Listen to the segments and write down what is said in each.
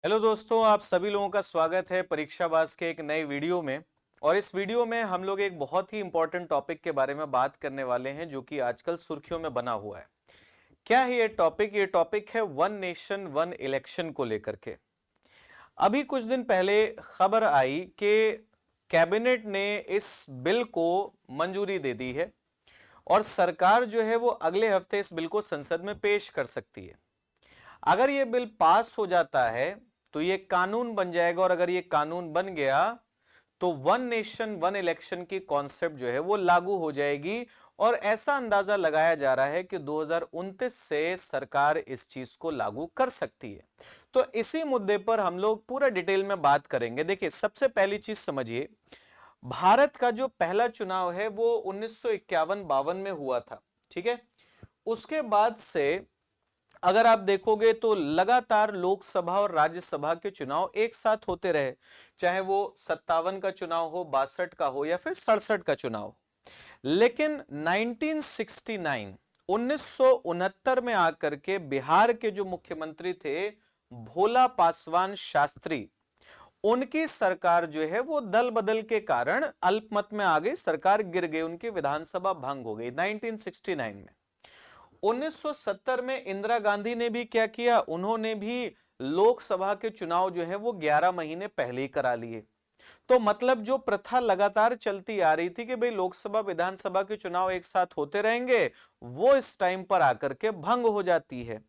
Hello दोस्तों, आप सभी लोगों का स्वागत है परीक्षावास के एक नए वीडियो में। और इस वीडियो में हम लोग एक बहुत ही इंपॉर्टेंट टॉपिक के बारे में बात करने वाले हैं जो कि आजकल सुर्खियों में बना हुआ है। क्या है ये टॉपिक? ये टॉपिक है वन नेशन वन इलेक्शन को लेकर के। अभी कुछ दिन पहले खबर आई कि कैबिनेट ने इस बिल को मंजूरी दे दी है और सरकार जो है वो अगले हफ्ते इस बिल को संसद में पेश कर सकती है। अगर ये बिल पास हो जाता है तो ये कानून बन जाएगा, और अगर ये कानून बन गया तो वन नेशन वन इलेक्शन की कॉन्सेप्ट जो है वो लागू हो जाएगी। और ऐसा अंदाजा लगाया जा रहा है कि 2029 से सरकार इस चीज को लागू कर सकती है। तो इसी मुद्दे पर हम लोग पूरा डिटेल में बात करेंगे। देखिए, सबसे पहली चीज समझिए, भारत का जो पहला चुनाव है वो 1951-52 में हुआ था। ठीक है, उसके बाद से अगर आप देखोगे तो लगातार लोकसभा और राज्यसभा के चुनाव एक साथ होते रहे, चाहे वो 57 का चुनाव हो, 62 का हो या फिर 67 का चुनाव हो। लेकिन 1969 1969 में आकर के बिहार के जो मुख्यमंत्री थे भोला पासवान शास्त्री, उनकी सरकार जो है वो दल बदल के कारण अल्पमत में आ गई, सरकार गिर गई, उनकी विधानसभा भंग हो गई 1969 में। 1970 में इंदिरा गांधी ने भी क्या किया, उन्होंने भी लोकसभा के चुनाव जो है वो 11 महीने पहले ही करा लिए। तो मतलब जो प्रथा लगातार चलती आ रही थी कि भाई लोकसभा विधानसभा के चुनाव एक साथ होते रहेंगे, वो इस टाइम पर आकर के भंग हो जाती है।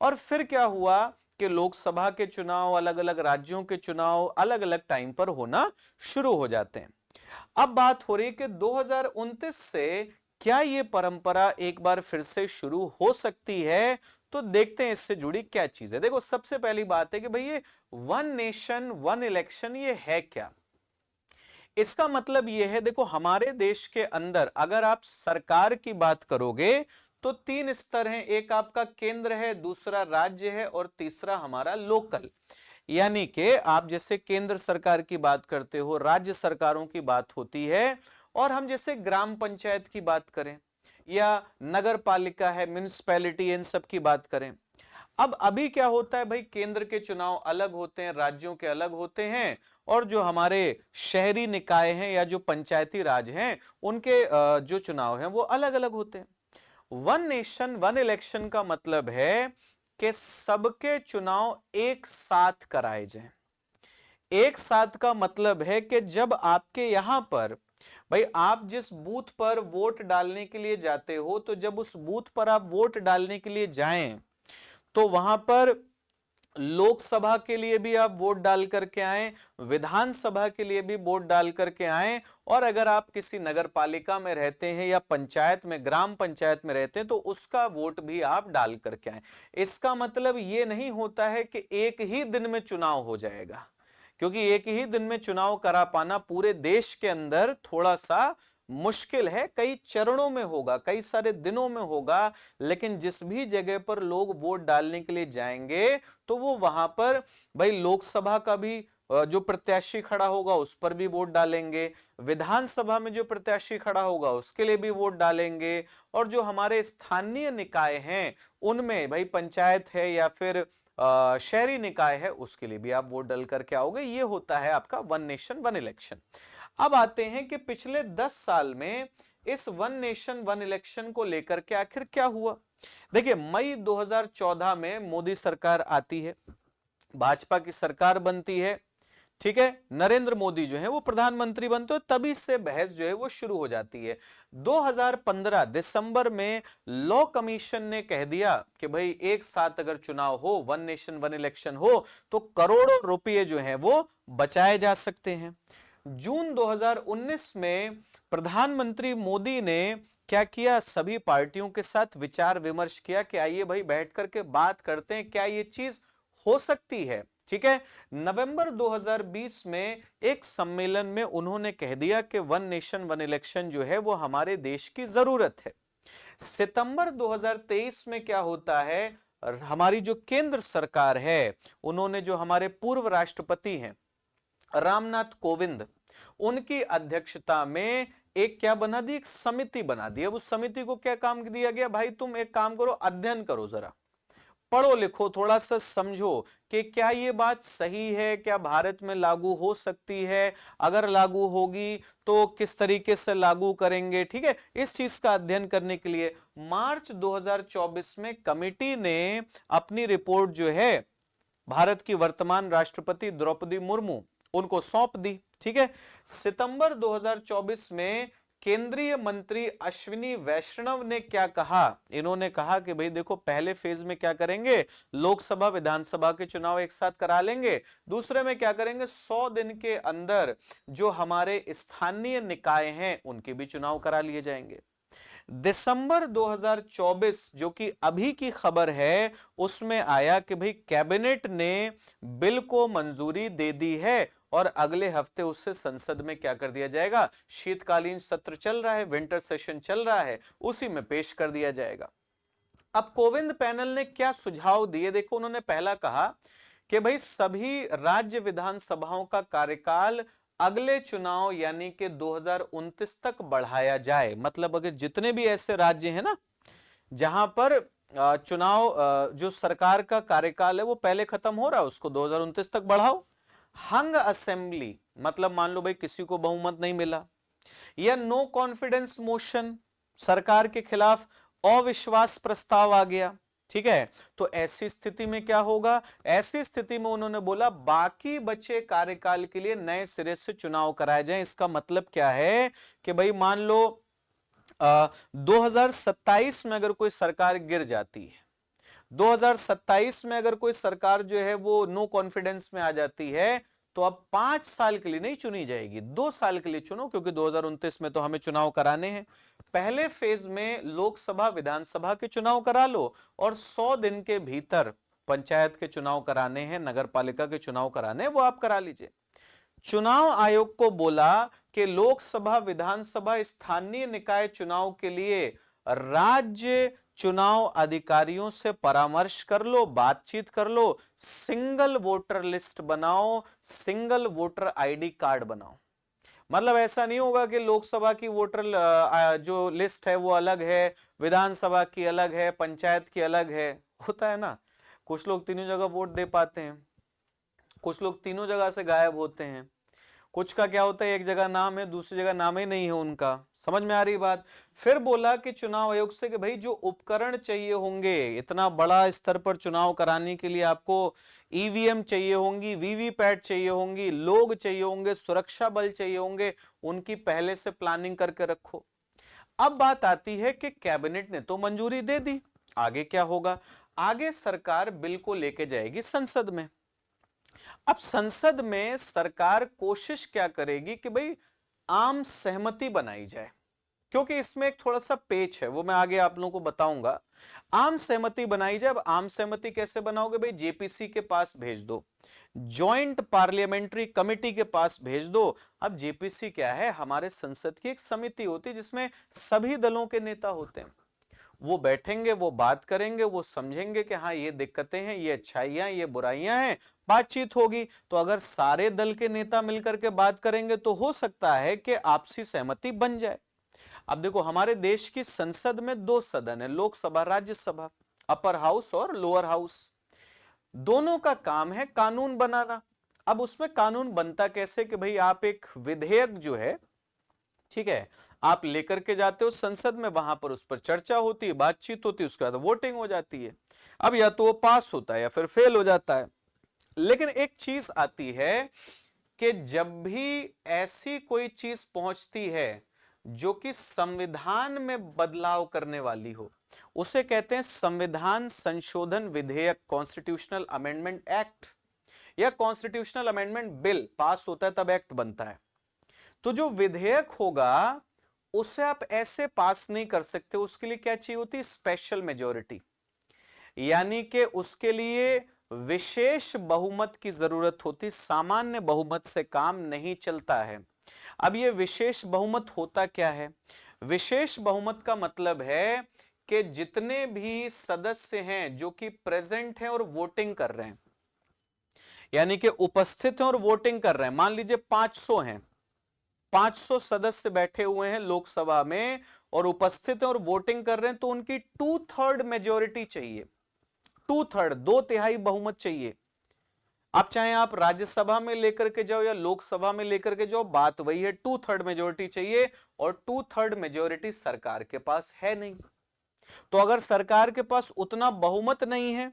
और फिर क्या हुआ कि लोकसभा के चुनाव, अलग अलग राज्यों के चुनाव अलग अलग टाइम पर होना शुरू हो जाते हैं। अब बात हो रही है कि 2029 से क्या ये परंपरा एक बार फिर से शुरू हो सकती है? तो देखते हैं इससे जुड़ी क्या चीज है। देखो, सबसे पहली बात है कि भाई ये वन नेशन वन इलेक्शन ये है क्या? इसका मतलब यह है, देखो हमारे देश के अंदर अगर आप सरकार की बात करोगे तो तीन स्तर हैं। एक आपका केंद्र है, दूसरा राज्य है और तीसरा हमारा लोकल। यानी कि आप जैसे केंद्र सरकार की बात करते हो, राज्य सरकारों की बात होती है, और हम जैसे ग्राम पंचायत की बात करें या नगर पालिका है, म्युनिसिपैलिटी, इन सब की बात करें। अब अभी क्या होता है भाई, केंद्र के चुनाव अलग होते हैं, राज्यों के अलग होते हैं, और जो हमारे शहरी निकाय हैं या जो पंचायती राज हैं उनके जो चुनाव हैं वो अलग अलग होते हैं। वन नेशन वन इलेक्शन का मतलब है कि सबके चुनाव एक साथ कराए जाएं। एक साथ का मतलब है कि जब आपके यहां पर, भाई आप जिस बूथ पर वोट डालने के लिए जाते हो, तो जब उस बूथ पर आप वोट डालने के लिए जाएं तो वहां पर लोकसभा के लिए भी आप वोट डाल करके आए, विधानसभा के लिए भी वोट डाल करके आए, और अगर आप किसी नगर पालिका में रहते हैं या पंचायत में, ग्राम पंचायत में रहते हैं, तो उसका वोट भी आप डाल करके आए। इसका मतलब ये नहीं होता है कि एक ही दिन में चुनाव हो जाएगा, क्योंकि एक ही दिन में चुनाव करा पाना पूरे देश के अंदर थोड़ा सा मुश्किल है। कई चरणों में होगा, कई सारे दिनों में होगा, लेकिन जिस भी जगह पर लोग वोट डालने के लिए जाएंगे तो वो वहां पर भाई लोकसभा का भी जो प्रत्याशी खड़ा होगा उस पर भी वोट डालेंगे, विधानसभा में जो प्रत्याशी खड़ा होगा उसके लिए भी वोट डालेंगे, और जो हमारे स्थानीय निकाय हैं उनमें भाई पंचायत है या फिर शहरी निकाय है उसके लिए भी आप वोट डाल करके आओगे। ये होता है आपका वन नेशन वन इलेक्शन। अब आते हैं कि पिछले 10 साल में इस वन नेशन वन इलेक्शन को लेकर के आखिर क्या हुआ। देखिए, मई 2014 में मोदी सरकार आती है, भाजपा की सरकार बनती है। ठीक है, नरेंद्र मोदी जो है वो प्रधानमंत्री बनते हो, तभी से बहस जो है वो शुरू हो जाती है। 2015 दिसंबर में लॉ कमीशन ने कह दिया कि भाई एक साथ अगर चुनाव हो, वन नेशन वन इलेक्शन हो, तो करोड़ों रुपए जो हैं वो बचाए जा सकते हैं। जून 2019 में प्रधानमंत्री मोदी ने क्या किया, सभी पार्टियों के साथ विचार विमर्श किया कि आइए भाई बैठ करके बात करते हैं क्या ये चीज हो सकती है। ठीक है, नवंबर 2020 में एक सम्मेलन में उन्होंने कह दिया कि वन नेशन वन इलेक्शन जो है वो हमारे देश की जरूरत है। सितंबर 2023 में क्या होता है, हमारी जो केंद्र सरकार है, उन्होंने जो हमारे पूर्व राष्ट्रपति हैं रामनाथ कोविंद, उनकी अध्यक्षता में एक क्या बना दी, एक समिति बना दी। अब उस समिति को क्या काम दिया गया, भाई तुम एक काम करो, अध्ययन करो जरा, पढ़ो लिखो, थोड़ा सा समझो कि क्या ये बात सही है, क्या भारत में लागू हो सकती है, अगर लागू होगी तो किस तरीके से लागू करेंगे। ठीक है, इस चीज का अध्ययन करने के लिए मार्च 2024 में कमिटी ने अपनी रिपोर्ट जो है भारत की वर्तमान राष्ट्रपति द्रौपदी मुर्मू उनको सौंप दी। ठीक है, सितंबर 2024 में केंद्रीय मंत्री अश्विनी वैष्णव ने क्या कहा, इन्होंने कहा कि भाई देखो, पहले फेज में क्या करेंगे, लोकसभा विधानसभा के चुनाव एक साथ करा लेंगे। दूसरे में क्या करेंगे, 100 दिन के अंदर जो हमारे स्थानीय निकाय हैं उनके भी चुनाव करा लिए जाएंगे। दिसंबर 2024 जो कि अभी की खबर है, उसमें आया कि भाई कैबिनेट ने बिल को मंजूरी दे दी है और अगले हफ्ते उससे संसद में क्या कर दिया जाएगा, शीतकालीन सत्र चल रहा है, विंटर सेशन चल रहा है, उसी में पेश कर दिया जाएगा। अब कोविंद पैनल ने क्या सुझाव दिए, देखो उन्होंने पहला कहा कि भाई सभी राज्य विधानसभाओं का कार्यकाल अगले चुनाव यानी कि 2029 तक बढ़ाया जाए। मतलब अगर जितने भी ऐसे राज्य हैं ना जहां पर चुनाव जो सरकार का कार्यकाल है वो पहले खत्म हो रहा है, उसको 2029 तक बढ़ाओ। हंग असेंबली, मतलब मान लो भाई किसी को बहुमत नहीं मिला, या नो कॉन्फिडेंस मोशन, सरकार के खिलाफ अविश्वास प्रस्ताव आ गया। ठीक है, तो ऐसी स्थिति में क्या होगा, ऐसी स्थिति में उन्होंने बोला बाकी बचे कार्यकाल के लिए नए सिरे से चुनाव कराए जाएं। इसका मतलब क्या है कि भाई मान लो 2027 में अगर कोई सरकार गिर जाती है, 2027 में अगर कोई सरकार जो है वो नो कॉन्फिडेंस में आ जाती है, तो अब 5 साल के लिए नहीं चुनी जाएगी, 2 साल के लिए चुनो, क्योंकि 2029 में तो हमें चुनाव कराने हैं। पहले फेज में लोकसभा विधानसभा के चुनाव करा लो और 100 दिन के भीतर पंचायत के चुनाव कराने हैं, नगर पालिका के चुनाव कराने हैं, वो आप करा लीजिए। चुनाव आयोग को बोला कि लोकसभा विधानसभा स्थानीय निकाय चुनाव के लिए राज्य चुनाव अधिकारियों से परामर्श कर लो, बातचीत कर लो, सिंगल वोटर लिस्ट बनाओ, सिंगल वोटर आईडी कार्ड बनाओ। मतलब ऐसा नहीं होगा कि लोकसभा की वोटर जो लिस्ट है वो अलग है, विधानसभा की अलग है, पंचायत की अलग है। होता है ना, कुछ लोग तीनों जगह वोट दे पाते हैं, कुछ लोग तीनों जगह से गायब होते हैं, कुछ का क्या होता है एक जगह नाम है दूसरी जगह नाम ही नहीं है उनका। समझ में आ रही बात। फिर बोला कि चुनाव आयोग से कि भाई जो उपकरण चाहिए होंगे, इतना बड़ा स्तर पर चुनाव कराने के लिए आपको ईवीएम चाहिए होंगी, वीवीपैट चाहिए होंगी, लोग चाहिए होंगे, सुरक्षा बल चाहिए होंगे, उनकी पहले से प्लानिंग करके रखो। अब बात आती है कि कैबिनेट ने तो मंजूरी दे दी, आगे क्या होगा, आगे सरकार बिल को लेके जाएगी संसद में। अब संसद में सरकार कोशिश क्या करेगी कि भाई आम सहमति बनाई जाए, क्योंकि इसमें एक थोड़ा सा पेच है, वो मैं आगे आप लोगों को बताऊंगा। आम सहमति बनाई जाए। अब आम सहमति कैसे बनाओगे भाई, जेपीसी के पास भेज दो, जॉइंट पार्लियामेंट्री कमेटी के पास भेज दो। अब जेपीसी क्या है, हमारे संसद की एक समिति होती है जिसमें सभी दलों के नेता होते हैं। वो बैठेंगे, वो बात करेंगे, वो समझेंगे कि हाँ ये दिक्कतें हैं, ये अच्छाइयां, ये बुराइयां हैं, बातचीत होगी। तो अगर सारे दल के नेता मिलकर के बात करेंगे तो हो सकता है कि आपसी सहमति बन जाए। अब देखो हमारे देश की संसद में 2 सदन है, लोकसभा राज्यसभा, अपर हाउस और लोअर हाउस। दोनों का काम है कानून बनाना। अब उसमें कानून बनता कैसे कि भाई आप एक विधेयक जो है, ठीक है, आप लेकर के जाते हो संसद में, वहां पर उस पर चर्चा होती है, बातचीत होती है, उसके बाद वोटिंग हो जाती है। अब या तो वो पास होता है या फिर फेल हो जाता है। लेकिन एक चीज आती है कि जब भी ऐसी कोई चीज पहुंचती है जो कि संविधान में बदलाव करने वाली हो, उसे कहते हैं संविधान संशोधन विधेयक, कॉन्स्टिट्यूशनल अमेंडमेंट एक्ट, या कॉन्स्टिट्यूशनल अमेंडमेंट बिल पास होता है तब एक्ट बनता है। तो जो विधेयक होगा उसे आप ऐसे पास नहीं कर सकते, उसके लिए क्या चाहिए होती है, स्पेशल मेजॉरिटी, यानी कि उसके लिए विशेष बहुमत की जरूरत होती, सामान्य बहुमत से काम नहीं चलता है। अब ये विशेष बहुमत होता क्या है, विशेष बहुमत का मतलब है कि जितने भी सदस्य हैं जो कि प्रेजेंट हैं और वोटिंग कर रहे हैं, यानी कि उपस्थित हैं और वोटिंग कर रहे हैं, मान लीजिए 500 हैं, 500 सदस्य बैठे हुए हैं लोकसभा में और उपस्थित हैं और वोटिंग कर रहे हैं, तो उनकी 2/3 मेजोरिटी चाहिए। 2/3 2/3 बहुमत चाहिए। अब चाहे आप राज्यसभा में लेकर के जाओ या लोकसभा में लेकर के जाओ, बात वही है, 2/3 मेजोरिटी चाहिए। और 2/3 मेजोरिटी सरकार के पास है नहीं। तो अगर सरकार के पास उतना बहुमत नहीं है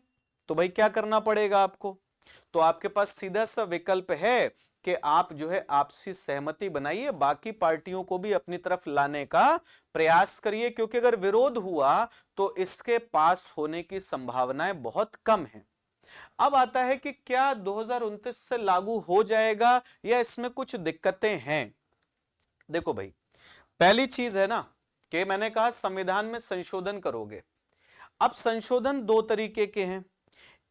तो भाई क्या करना पड़ेगा आपको? तो आपके पास सीधा सा विकल्प है कि आप जो है आपसी सहमति बनाइए, बाकी पार्टियों को भी अपनी तरफ लाने का प्रयास करिए, क्योंकि अगर विरोध हुआ तो इसके पास होने की संभावनाएं बहुत कम है। अब आता है कि क्या 2029 से लागू हो जाएगा या इसमें कुछ दिक्कतें हैं? देखो भाई, पहली चीज है ना कि मैंने कहा संविधान में संशोधन करोगे। अब संशोधन दो तरीके के हैं।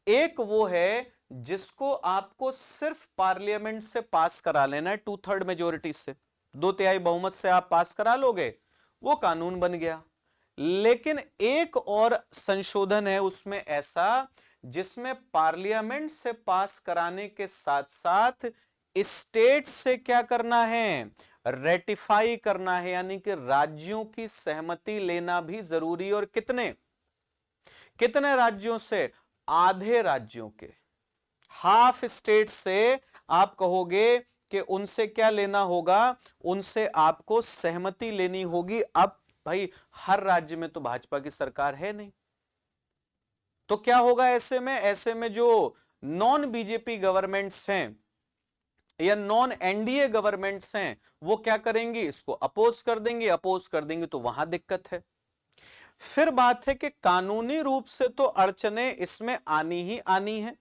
एक वो है जिसको आपको सिर्फ पार्लियामेंट से पास करा लेना है, 2/3 मेजोरिटी से, 2/3 बहुमत से आप पास करा लोगे, वो कानून बन गया। लेकिन एक और संशोधन है उसमें ऐसा, जिसमें पार्लियामेंट से पास कराने के साथ साथ स्टेट से क्या करना है, रेटिफाई करना है, यानी कि राज्यों की सहमति लेना भी जरूरी। और कितने कितने राज्यों से? आधे राज्यों के, हाफ स्टेट से आप कहोगे कि उनसे क्या लेना होगा, उनसे आपको सहमति लेनी होगी। अब भाई हर राज्य में तो भाजपा की सरकार है नहीं, तो क्या होगा ऐसे में? ऐसे में जो नॉन बीजेपी गवर्नमेंट्स हैं या नॉन एनडीए गवर्नमेंट्स हैं, वो क्या करेंगी, इसको अपोज कर देंगे। अपोज कर देंगे तो वहां दिक्कत है। फिर बात है कि कानूनी रूप से तो अड़चने इसमें आनी ही आनी है।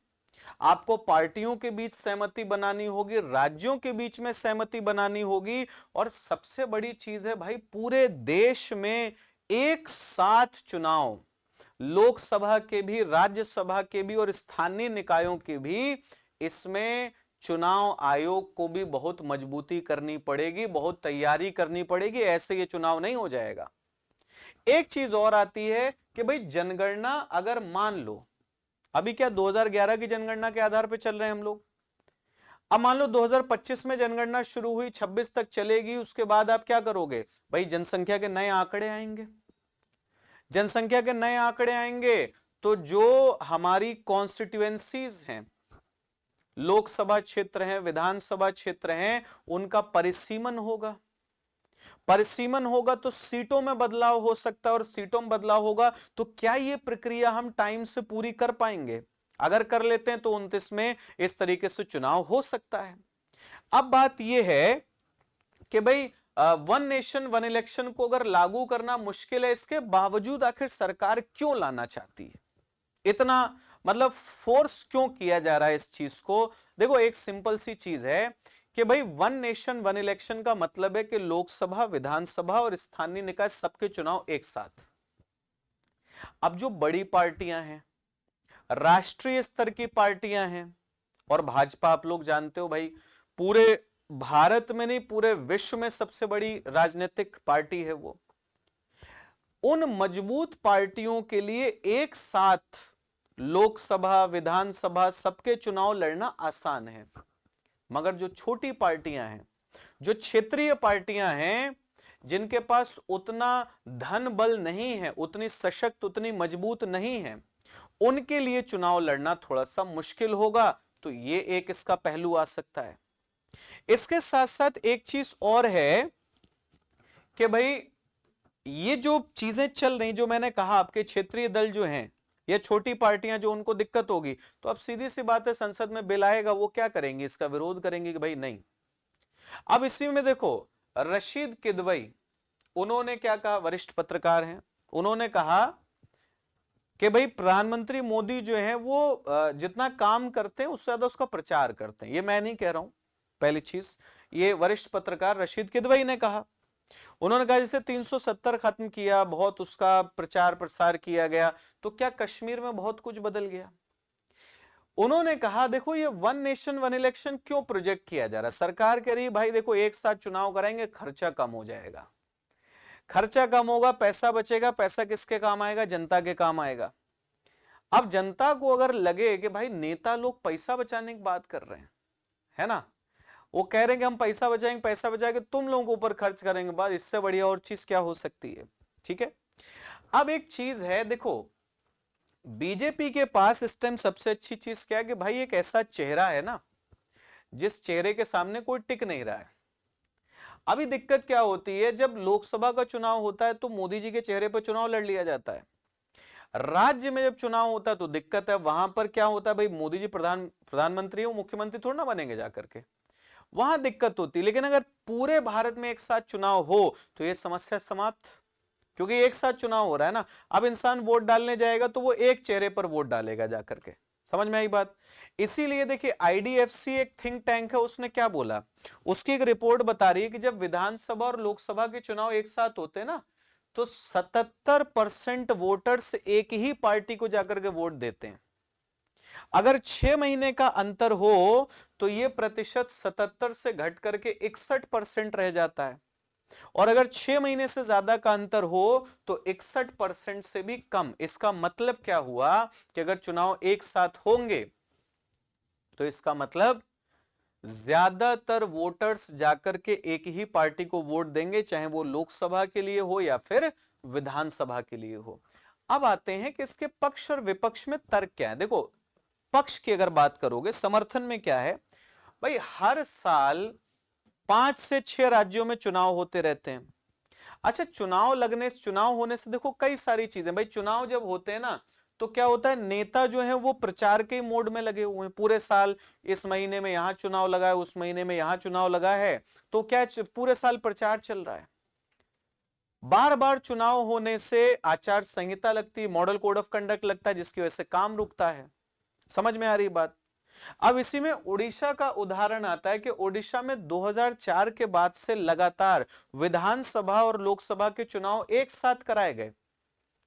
आपको पार्टियों के बीच सहमति बनानी होगी, राज्यों के बीच में सहमति बनानी होगी, और सबसे बड़ी चीज है भाई, पूरे देश में एक साथ चुनाव, लोकसभा के भी, राज्यसभा के भी और स्थानीय निकायों के भी, इसमें चुनाव आयोग को भी बहुत मजबूती करनी पड़ेगी, बहुत तैयारी करनी पड़ेगी, ऐसे ये चुनाव नहीं हो जाएगा। एक चीज और आती है कि भाई जनगणना, अगर मान लो अभी क्या 2011 की जनगणना के आधार पर चल रहे हैं हम लोग, अब मान लो 2025 में जनगणना शुरू हुई, 26 तक चलेगी, उसके बाद आप क्या करोगे भाई? जनसंख्या के नए आंकड़े आएंगे। जनसंख्या के नए आंकड़े आएंगे तो जो हमारी कॉन्स्टिट्यूएंसीज हैं, लोकसभा क्षेत्र हैं, विधानसभा क्षेत्र हैं, उनका परिसीमन होगा। परिसीमन होगा तो सीटों में बदलाव हो सकता है, और सीटों में बदलाव होगा तो क्या ये प्रक्रिया हम टाइम से पूरी कर पाएंगे? अगर कर लेते हैं तो 29 में इस तरीके से चुनाव हो सकता है। अब बात यह है कि भाई वन नेशन वन इलेक्शन को अगर लागू करना मुश्किल है, इसके बावजूद आखिर सरकार क्यों लाना चाहती है? इतना मतलब फोर्स क्यों किया जा रहा है इस चीज को? देखो, एक सिंपल सी चीज है कि भाई वन नेशन वन इलेक्शन का मतलब है कि लोकसभा, विधानसभा और स्थानीय निकाय सबके चुनाव एक साथ। अब जो बड़ी पार्टियां हैं, राष्ट्रीय स्तर की पार्टियां हैं, और भाजपा आप लोग जानते हो भाई पूरे भारत में नहीं पूरे विश्व में सबसे बड़ी राजनीतिक पार्टी है वो, उन मजबूत पार्टियों के लिए एक साथ लोकसभा, विधानसभा सबके चुनाव लड़ना आसान है। मगर जो छोटी पार्टियां हैं, जो क्षेत्रीय पार्टियां हैं, जिनके पास उतना धन बल नहीं है, उतनी सशक्त, उतनी मजबूत नहीं है, उनके लिए चुनाव लड़ना थोड़ा सा मुश्किल होगा। तो ये एक इसका पहलू आ सकता है। इसके साथ साथ एक चीज और है कि भाई ये जो चीजें चल रही, जो मैंने कहा आपके क्षेत्रीय दल जो हैं, ये छोटी पार्टियां जो, उनको दिक्कत होगी, तो अब सीधी सी बात है, संसद में बिल आएगा, वो क्या करेंगे? इसका विरोध करेंगे कि भाई नहीं। अब इसी में देखो, रशीद किदवई, उन्होंने क्या कहा, वरिष्ठ पत्रकार हैं, उन्होंने कहा कि भाई प्रधानमंत्री मोदी जो है वो जितना काम करते हैं उससे ज्यादा उसका प्रचार करते हैं। ये मैं नहीं कह रहा हूं, पहली चीज, ये वरिष्ठ पत्रकार रशीद किदवई ने कहा। उन्होंने कहा जैसे 370 खत्म किया, बहुत उसका प्रचार प्रसार किया गया, तो क्या कश्मीर में बहुत कुछ बदल गया? उन्होंने कहा देखो, ये वन नेशन वन इलेक्शन क्यों प्रोजेक्ट किया जा रहा है? सरकार कह रही भाई देखो एक साथ चुनाव कराएंगे, खर्चा कम हो जाएगा, खर्चा कम होगा, पैसा बचेगा। पैसा किसके काम आएगा? जनता के काम आएगा। अब जनता को अगर लगे कि भाई नेता लोग पैसा बचाने की बात कर रहे हैं, है ना, वो कह रहे हैं कि हम पैसा बचाएंगे, पैसा बचा के तुम लोगों के ऊपर खर्च करेंगे, बात इससे बढ़िया और चीज क्या हो सकती है? ठीक है। अब एक चीज है, देखो बीजेपी के पास इस टाइम सबसे अच्छी चीज क्या है कि भाई एक ऐसा चेहरा है ना जिस चेहरे के सामने कोई टिक नहीं रहा है। अभी दिक्कत क्या होती है, जब लोकसभा का चुनाव होता है तो मोदी जी के चेहरे पर चुनाव लड़ लिया जाता है। राज्य में जब चुनाव होता है तो दिक्कत है, वहां पर क्या होता है भाई, मोदी जी प्रधानमंत्री हो, मुख्यमंत्री थोड़ा ना बनेंगे जाकर के, वहां दिक्कत होती है। लेकिन अगर पूरे भारत में एक साथ चुनाव हो तो ये समस्या समाप्त, क्योंकि एक साथ चुनाव हो रहा है ना। अब इंसान वोट डालने जाएगा तो वो एक चेहरे पर वोट डालेगा जाकर के, समझ में आई बात। इसीलिए देखिए आईडीएफसी एक थिंक टैंक है, उसने क्या बोला, उसकी एक रिपोर्ट बता रही है कि जब विधानसभा और लोकसभा के चुनाव एक साथ होते हैं ना तो 77% वोटर्स एक ही पार्टी को जाकर के वोट देते हैं। अगर 6 महीने का अंतर हो तो यह प्रतिशत 77 से घट करके 61% रह जाता है, और अगर 6 महीने से ज्यादा का अंतर हो तो 61% से भी कम। इसका मतलब क्या हुआ कि अगर चुनाव एक साथ होंगे तो इसका मतलब ज्यादातर वोटर्स जाकर के एक ही पार्टी को वोट देंगे, चाहे वो लोकसभा के लिए हो या फिर विधानसभा के लिए हो। अब आते हैं कि इसके पक्ष और विपक्ष में तर्क क्या है। देखो, पक्ष की अगर बात करोगे, समर्थन में क्या है भाई, हर साल 5 से 6 राज्यों में चुनाव होते रहते हैं। अच्छा, चुनाव होने से देखो कई सारी चीजें, भाई चुनाव जब होते हैं ना तो क्या होता है, नेता जो है वो प्रचार के मोड में लगे हुए हैं पूरे साल। इस महीने में यहां चुनाव लगा है, उस महीने में यहां चुनाव लगा है, तो क्या पूरे साल प्रचार चल रहा है। बार बार चुनाव होने से आचार संहिता लगती है, मॉडल कोड ऑफ कंडक्ट लगता है, जिसकी वजह से काम रुकता है। समझ में आ रही बात। अब इसी में उड़ीसा का उदाहरण आता है कि उड़ीसा में 2004 के बाद से लगातार विधानसभा और लोकसभा के चुनाव एक साथ कराए गए,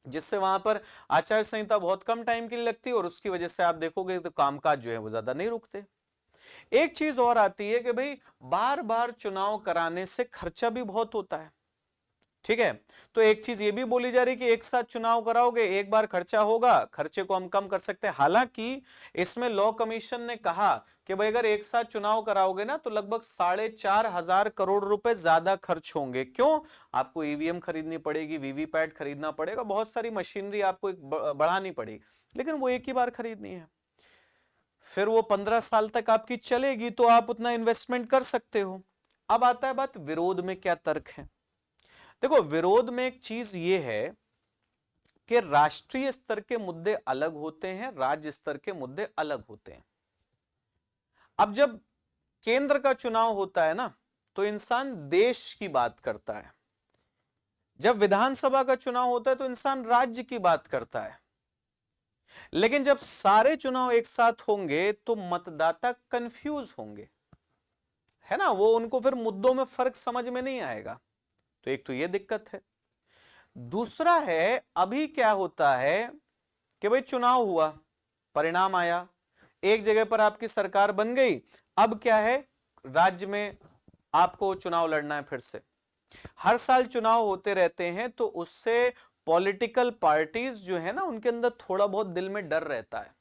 जिससे वहां पर आचार संहिता बहुत कम टाइम के लिए लगती है, और उसकी वजह से आप देखोगे तो कामकाज जो है वो ज्यादा नहीं रुकते। एक चीज और आती है कि भाई बार बार चुनाव कराने से खर्चा भी बहुत होता है, ठीक है। तो एक चीज ये भी बोली जा रही कि एक साथ चुनाव कराओगे, एक बार खर्चा होगा, खर्चे को हम कम कर सकते हैं। हालांकि इसमें लॉ कमीशन ने कहा कि भाई अगर एक साथ चुनाव कराओगे ना तो लगभग 4,500 करोड़ रुपए ज्यादा खर्च होंगे। क्यों? आपको ईवीएम खरीदनी पड़ेगी, वीवीपैट खरीदना पड़ेगा, बहुत सारी मशीनरी आपको बढ़ानी पड़ेगी, लेकिन वो एक ही बार खरीदनी है। फिर वो 15 साल तक आपकी चलेगी तो आप उतना इन्वेस्टमेंट कर सकते हो। अब आता है बात विरोध में क्या तर्क है। देखो, विरोध में एक चीज ये है कि राष्ट्रीय स्तर के मुद्दे अलग होते हैं, राज्य स्तर के मुद्दे अलग होते हैं। अब जब केंद्र का चुनाव होता है ना तो इंसान देश की बात करता है, जब विधानसभा का चुनाव होता है तो इंसान राज्य की बात करता है। लेकिन जब सारे चुनाव एक साथ होंगे तो मतदाता कंफ्यूज होंगे, है ना, वो उनको फिर मुद्दों में फर्क समझ में नहीं आएगा। तो एक तो ये दिक्कत है। दूसरा है, अभी क्या होता है कि भाई चुनाव हुआ, परिणाम आया, एक जगह पर आपकी सरकार बन गई, अब क्या है, राज्य में आपको चुनाव लड़ना है फिर से। हर साल चुनाव होते रहते हैं तो उससे पॉलिटिकल पार्टीज जो है ना उनके अंदर थोड़ा बहुत दिल में डर रहता है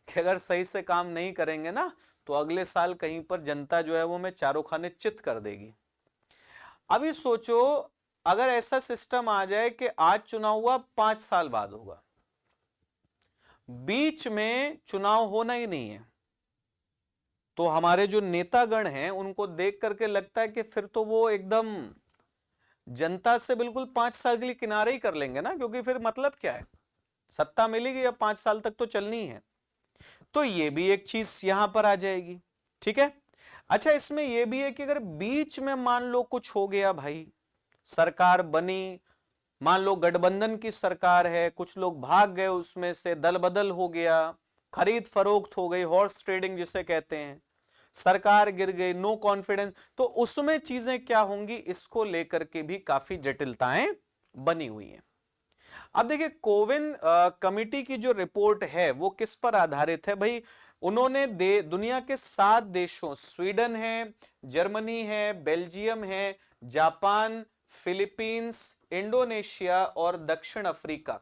कि अगर सही से काम नहीं करेंगे ना तो अगले साल कहीं पर जनता जो है वो हमें चारों खाने चित कर देगी। अभी सोचो, अगर ऐसा सिस्टम आ जाए कि आज चुनाव हुआ, 5 साल बाद होगा, बीच में चुनाव होना ही नहीं है, तो हमारे जो नेतागण हैं उनको देख करके लगता है कि फिर तो वो एकदम जनता से बिल्कुल 5 साल के लिए किनारे ही कर लेंगे ना, क्योंकि फिर मतलब क्या है, सत्ता मिलेगी या 5 साल तक तो चलनी है। तो ये भी एक चीज यहां पर आ जाएगी, ठीक है। अच्छा, इसमें यह भी है कि अगर बीच में मान लो कुछ हो गया भाई, सरकार बनी, मान लो गठबंधन की सरकार है, कुछ लोग भाग गए उसमें से, दल बदल हो गया, खरीद फरोख्त हो गई, हॉर्स ट्रेडिंग जिसे कहते हैं, सरकार गिर गई, नो कॉन्फिडेंस, तो उसमें चीजें क्या होंगी, इसको लेकर के भी काफी जटिलताएं बनी हुई हैं। अब देखिए, कोविन कमिटी की जो रिपोर्ट है वो किस पर आधारित है भाई, उन्होंने दुनिया के 7 देशों, स्वीडन है, जर्मनी है, बेल्जियम है, जापान, फिलीपींस, इंडोनेशिया और दक्षिण अफ्रीका,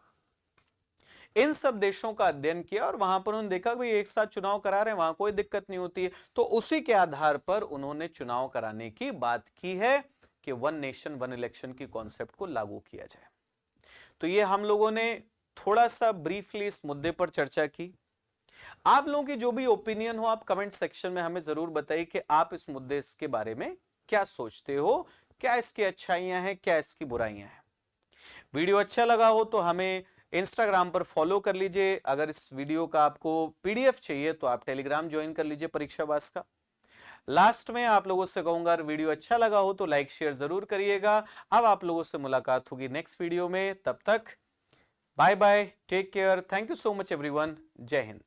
इन सब देशों का अध्ययन किया, और वहां पर उन्होंने देखा कि एक साथ चुनाव करा रहे हैं, वहां कोई दिक्कत नहीं होती है, तो उसी के आधार पर उन्होंने चुनाव कराने की बात की है कि वन नेशन वन इलेक्शन की कॉन्सेप्ट को लागू किया जाए। तो ये हम लोगों ने थोड़ा सा ब्रीफली इस मुद्दे पर चर्चा की। आप लोगों की जो भी ओपिनियन हो आप कमेंट सेक्शन में हमें जरूर बताइए कि आप इस मुद्दे के बारे में क्या सोचते हो, क्या इसकी अच्छाइयां हैं, क्या इसकी बुराइयां हैं। वीडियो अच्छा लगा हो तो हमें इंस्टाग्राम पर फॉलो कर लीजिए। अगर इस वीडियो का आपको पीडीएफ चाहिए तो आप टेलीग्राम ज्वाइन कर लीजिए परीक्षावास का। लास्ट में आप लोगों से कहूंगा, वीडियो अच्छा लगा हो तो लाइक शेयर जरूर करिएगा। अब आप लोगों से मुलाकात होगी नेक्स्ट वीडियो में, तब तक bye bye, take care, thank you so much everyone, जय हिंद।